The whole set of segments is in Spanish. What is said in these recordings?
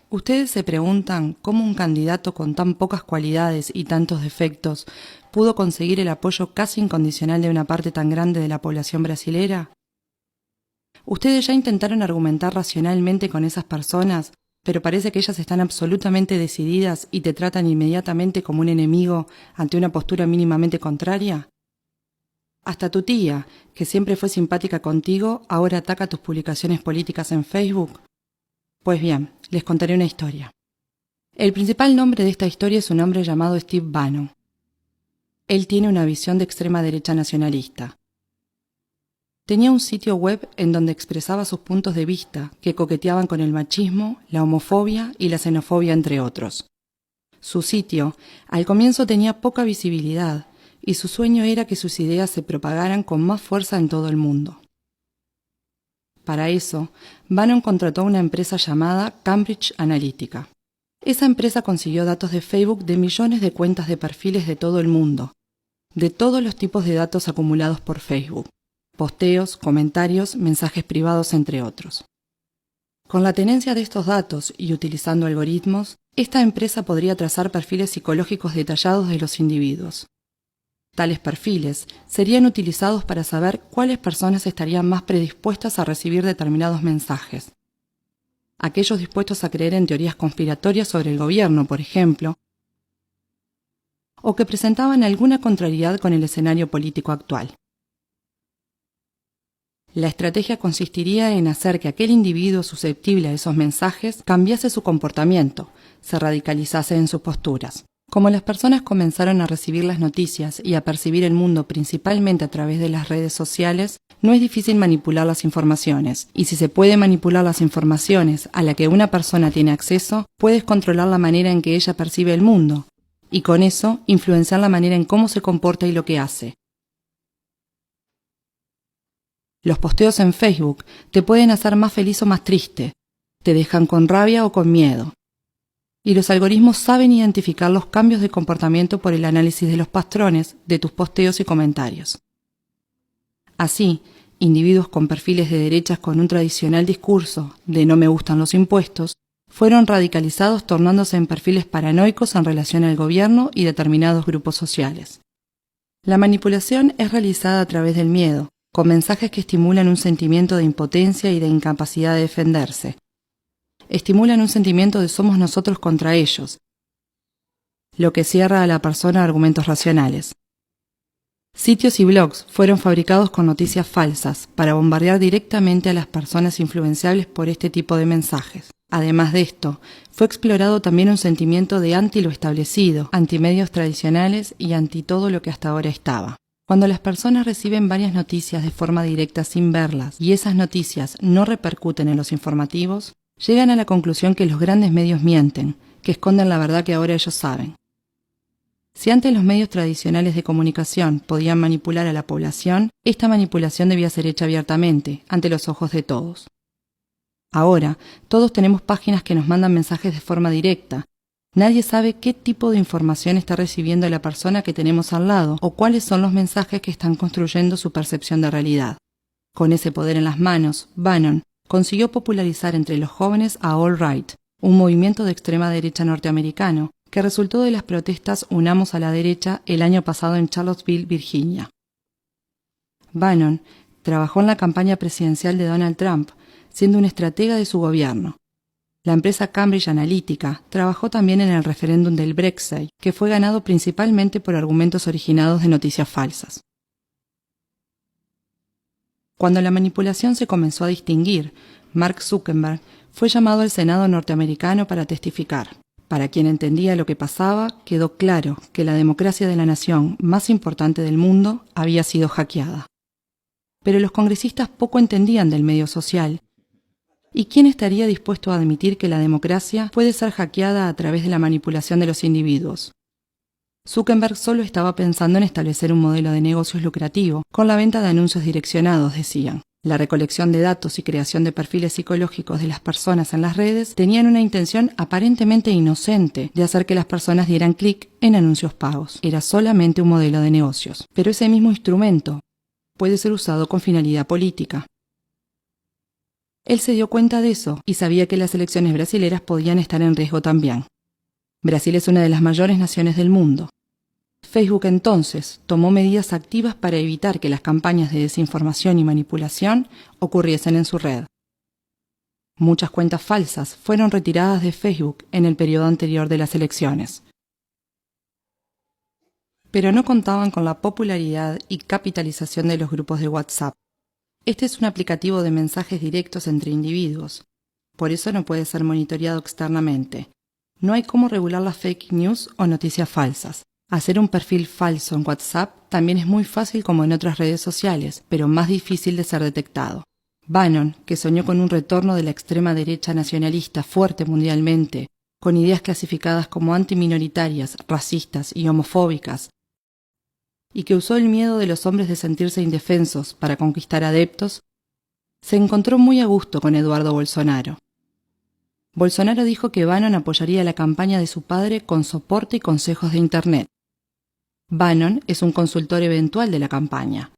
Ustedes se preguntan cómo un candidato con tan pocas cualidades y tantos defectos pudo conseguir el apoyo casi incondicional de una parte tan grande de la población brasilera. Ustedes ya intentaron argumentar racionalmente con esas personas, pero parece que ellas están absolutamente decididas y te tratan inmediatamente como un enemigo ante una postura mínimamente contraria. Hasta tu tía, que siempre fue simpática contigo, ahora ataca tus publicaciones políticas en Facebook. Pues bien, les contaré una historia. El principal nombre de esta historia es un hombre llamado Steve Bannon. Él tiene una visión de extrema derecha nacionalista. Tenía un sitio web en donde expresaba sus puntos de vista que coqueteaban con el machismo, la homofobia y la xenofobia, entre otros. Su sitio, al comienzo, tenía poca visibilidad y su sueño era que sus ideas se propagaran con más fuerza en todo el mundo. Para eso, Bannon contrató a una empresa llamada Cambridge Analytica. Esa empresa consiguió datos de Facebook de millones de cuentas de perfiles de todo el mundo, de todos los tipos de datos acumulados por Facebook: posteos, comentarios, mensajes privados, entre otros. Con la tenencia de estos datos y utilizando algoritmos, esta empresa podría trazar perfiles psicológicos detallados de los individuos. Tales perfiles serían utilizados para saber cuáles personas estarían más predispuestas a recibir determinados mensajes. Aquellos dispuestos a creer en teorías conspiratorias sobre el gobierno, por ejemplo, o que presentaban alguna contrariedad con el escenario político actual. La estrategia consistiría en hacer que aquel individuo susceptible a esos mensajes cambiase su comportamiento, se radicalizase en sus posturas. Como las personas comenzaron a recibir las noticias y a percibir el mundo principalmente a través de las redes sociales, no es difícil manipular las informaciones, y si se puede manipular las informaciones a la que una persona tiene acceso, puedes controlar la manera en que ella percibe el mundo, y con eso influenciar la manera en cómo se comporta y lo que hace. Los posteos en Facebook te pueden hacer más feliz o más triste, te dejan con rabia o con miedo. Y los algoritmos saben identificar los cambios de comportamiento por el análisis de los patrones de tus posteos y comentarios. Así, individuos con perfiles de derechas con un tradicional discurso de "no me gustan los impuestos" fueron radicalizados, tornándose en perfiles paranoicos en relación al gobierno y determinados grupos sociales. La manipulación es realizada a través del miedo, con mensajes que estimulan un sentimiento de impotencia y de incapacidad de defenderse. Estimulan un sentimiento de somos nosotros contra ellos, lo que cierra a la persona a argumentos racionales. Sitios y blogs fueron fabricados con noticias falsas para bombardear directamente a las personas influenciables por este tipo de mensajes. Además de esto, fue explorado también un sentimiento de anti lo establecido, anti medios tradicionales y anti todo lo que hasta ahora estaba. Cuando las personas reciben varias noticias de forma directa sin verlas y esas noticias no repercuten en los informativos, llegan a la conclusión que los grandes medios mienten, que esconden la verdad que ahora ellos saben. Si antes los medios tradicionales de comunicación podían manipular a la población, esta manipulación debía ser hecha abiertamente, ante los ojos de todos. Ahora, todos tenemos páginas que nos mandan mensajes de forma directa. Nadie sabe qué tipo de información está recibiendo la persona que tenemos al lado o cuáles son los mensajes que están construyendo su percepción de realidad. Con ese poder en las manos, Bannon consiguió popularizar entre los jóvenes a All Right, un movimiento de extrema derecha norteamericano que resultó de las protestas Unamos a la Derecha el año pasado en Charlottesville, Virginia. Bannon trabajó en la campaña presidencial de Donald Trump, siendo un estratega de su gobierno. La empresa Cambridge Analytica trabajó también en el referéndum del Brexit, que fue ganado principalmente por argumentos originados de noticias falsas. Cuando la manipulación se comenzó a distinguir, Mark Zuckerberg fue llamado al Senado norteamericano para testificar. Para quien entendía lo que pasaba, quedó claro que la democracia de la nación más importante del mundo había sido hackeada. Pero los congresistas poco entendían del medio social. ¿Y quién estaría dispuesto a admitir que la democracia puede ser hackeada a través de la manipulación de los individuos? Zuckerberg solo estaba pensando en establecer un modelo de negocios lucrativo, con la venta de anuncios direccionados, decían. La recolección de datos y creación de perfiles psicológicos de las personas en las redes tenían una intención aparentemente inocente de hacer que las personas dieran clic en anuncios pagos. Era solamente un modelo de negocios. Pero ese mismo instrumento puede ser usado con finalidad política. Él se dio cuenta de eso y sabía que las elecciones brasileras podían estar en riesgo también. Brasil es una de las mayores naciones del mundo. Facebook entonces tomó medidas activas para evitar que las campañas de desinformación y manipulación ocurriesen en su red. Muchas cuentas falsas fueron retiradas de Facebook en el periodo anterior de las elecciones. Pero no contaban con la popularidad y capitalización de los grupos de WhatsApp. Este es un aplicativo de mensajes directos entre individuos. Por eso no puede ser monitoreado externamente. No hay cómo regular las fake news o noticias falsas. Hacer un perfil falso en WhatsApp también es muy fácil como en otras redes sociales, pero más difícil de ser detectado. Bannon, que soñó con un retorno de la extrema derecha nacionalista fuerte mundialmente, con ideas clasificadas como antiminoritarias, racistas y homofóbicas, y que usó el miedo de los hombres de sentirse indefensos para conquistar adeptos, se encontró muy a gusto con Eduardo Bolsonaro. Bolsonaro dijo que Bannon apoyaría la campaña de su padre con soporte y consejos de Internet. Bannon es un consultor eventual de la campaña.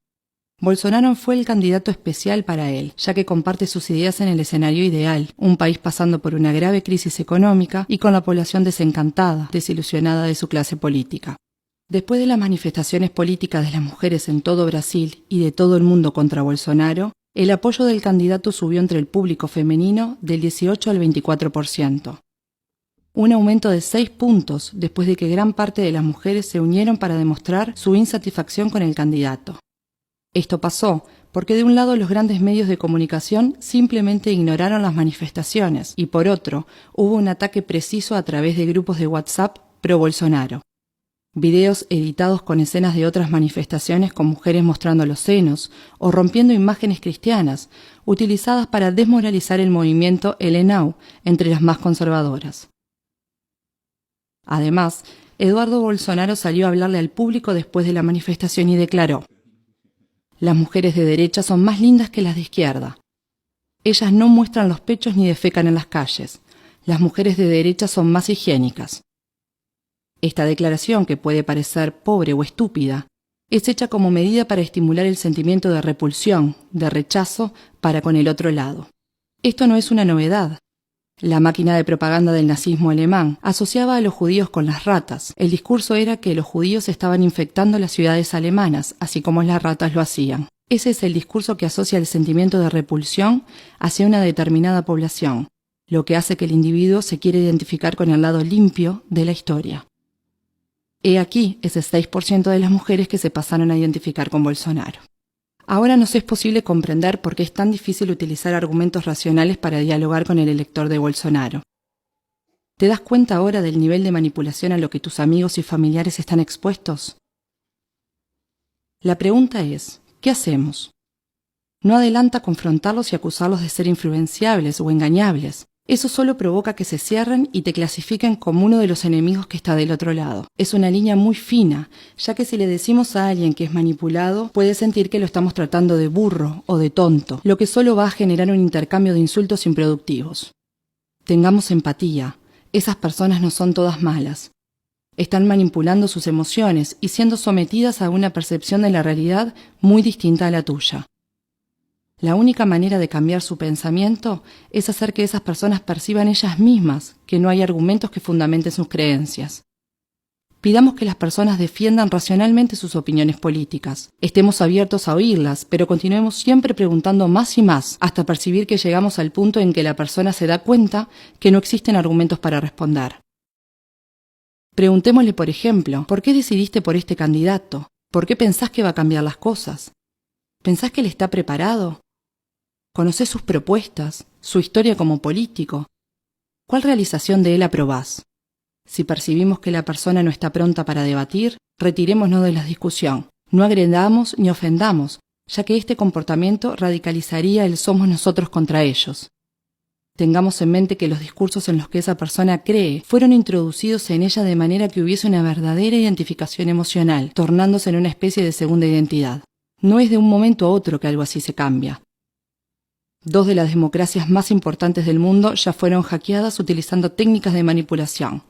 Bolsonaro fue el candidato especial para él, ya que comparte sus ideas en el escenario ideal, un país pasando por una grave crisis económica y con la población desencantada, desilusionada de su clase política. Después de las manifestaciones políticas de las mujeres en todo Brasil y de todo el mundo contra Bolsonaro, el apoyo del candidato subió entre el público femenino del 18 al 24%. Un aumento de 6 puntos después de que gran parte de las mujeres se unieron para demostrar su insatisfacción con el candidato. Esto pasó porque de un lado los grandes medios de comunicación simplemente ignoraron las manifestaciones y por otro hubo un ataque preciso a través de grupos de WhatsApp pro-Bolsonaro. Videos editados con escenas de otras manifestaciones con mujeres mostrando los senos o rompiendo imágenes cristianas, utilizadas para desmoralizar el movimiento LNAU entre las más conservadoras. Además, Eduardo Bolsonaro salió a hablarle al público después de la manifestación y declaró: «Las mujeres de derecha son más lindas que las de izquierda. Ellas no muestran los pechos ni defecan en las calles. Las mujeres de derecha son más higiénicas». Esta declaración, que puede parecer pobre o estúpida, es hecha como medida para estimular el sentimiento de repulsión, de rechazo para con el otro lado. Esto no es una novedad. La máquina de propaganda del nazismo alemán asociaba a los judíos con las ratas. El discurso era que los judíos estaban infectando las ciudades alemanas, así como las ratas lo hacían. Ese es el discurso que asocia el sentimiento de repulsión hacia una determinada población, lo que hace que el individuo se quiera identificar con el lado limpio de la historia. He aquí ese 6% de las mujeres que se pasaron a identificar con Bolsonaro. Ahora nos es posible comprender por qué es tan difícil utilizar argumentos racionales para dialogar con el elector de Bolsonaro. ¿Te das cuenta ahora del nivel de manipulación a lo que tus amigos y familiares están expuestos? La pregunta es, ¿qué hacemos? No adelanta confrontarlos y acusarlos de ser influenciables o engañables. Eso solo provoca que se cierren y te clasifiquen como uno de los enemigos que está del otro lado. Es una línea muy fina, ya que si le decimos a alguien que es manipulado, puede sentir que lo estamos tratando de burro o de tonto, lo que solo va a generar un intercambio de insultos improductivos. Tengamos empatía. Esas personas no son todas malas. Están manipulando sus emociones y siendo sometidas a una percepción de la realidad muy distinta a la tuya. La única manera de cambiar su pensamiento es hacer que esas personas perciban ellas mismas que no hay argumentos que fundamenten sus creencias. Pidamos que las personas defiendan racionalmente sus opiniones políticas. Estemos abiertos a oírlas, pero continuemos siempre preguntando más y más hasta percibir que llegamos al punto en que la persona se da cuenta que no existen argumentos para responder. Preguntémosle, por ejemplo, ¿por qué decidiste por este candidato? ¿Por qué pensás que va a cambiar las cosas? ¿Pensás que él está preparado? ¿Conocés sus propuestas, su historia como político? ¿Cuál realización de él aprobás? Si percibimos que la persona no está pronta para debatir, retirémonos de la discusión. No agredamos ni ofendamos, ya que este comportamiento radicalizaría el somos nosotros contra ellos. Tengamos en mente que los discursos en los que esa persona cree fueron introducidos en ella de manera que hubiese una verdadera identificación emocional, tornándose en una especie de segunda identidad. No es de un momento a otro que algo así se cambia. 2 de las democracias más importantes del mundo ya fueron hackeadas utilizando técnicas de manipulación.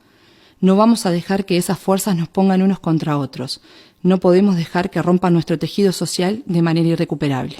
No vamos a dejar que esas fuerzas nos pongan unos contra otros. No podemos dejar que rompan nuestro tejido social de manera irrecuperable.